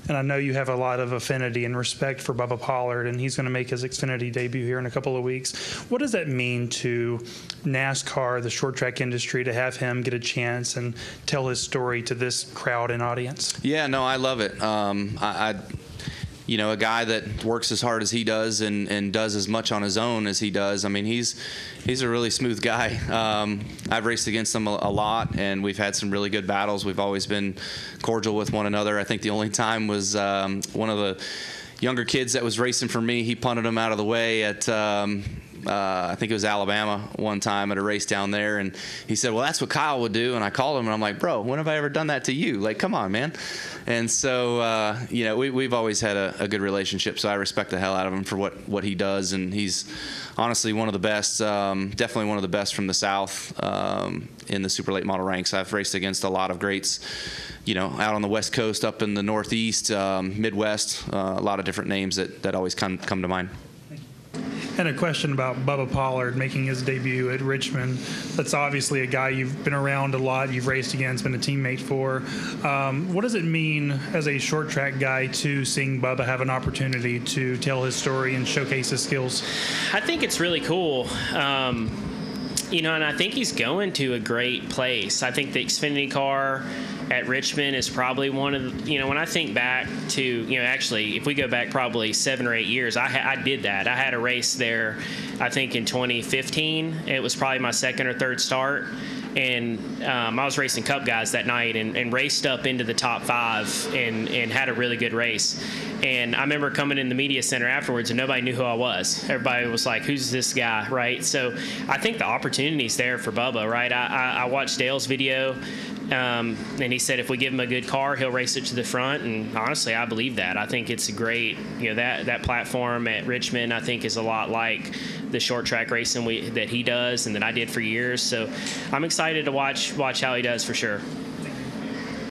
and I know you have a lot of affinity and respect for Bubba Pollard, and he's going to make his Xfinity debut here in a couple of weeks. What does that mean to NASCAR, the short track industry, to have him get a chance and tell his story to this crowd and audience? Yeah, no, I love it. You know, a guy that works as hard as he does and does as much on his own as he does. I mean, he's a really smooth guy. I've raced against him a lot, and we've had some really good battles. We've always been cordial with one another. I think the only time was one of the younger kids that was racing for me. He punted him out of the way at I think it was Alabama one time at a race down there, and he said, well, that's what Kyle would do. And I called him, and I'm like, bro, when have I ever done that to you? Like, come on, man. And so, you know, we've always had a good relationship, so I respect the hell out of him for what he does, and he's honestly one of the best, definitely one of the best from the South in the super late model ranks. I've raced against a lot of greats, you know, out on the West Coast, up in the Northeast, Midwest, a lot of different names that always come to mind. And a question about Bubba Pollard making his debut at Richmond. That's obviously a guy you've been around a lot, you've raced against, been a teammate for. What does it mean as a short track guy to seeing Bubba have an opportunity to tell his story and showcase his skills? I think it's really cool. You know, and I think he's going to a great place. I think the Xfinity car at Richmond is probably one of the, you know, when I think back to, you know, actually, if we go back probably 7 or 8 years, I did that. I had a race there, I think in 2015. It was probably my second or third start. And I was racing Cup guys that night and raced up into the top 5 and had a really good race. And I remember coming in the media center afterwards and nobody knew who I was. Everybody was like, who's this guy, right? So I think the opportunity's there for Bubba, right? I watched Dale's video, and he said if we give him a good car, he'll race it to the front. And honestly, I believe that. I think it's a great, you know, that platform at Richmond, I think, is a lot like the short track racing that he does and that I did for years. So I'm excited to watch how he does for sure.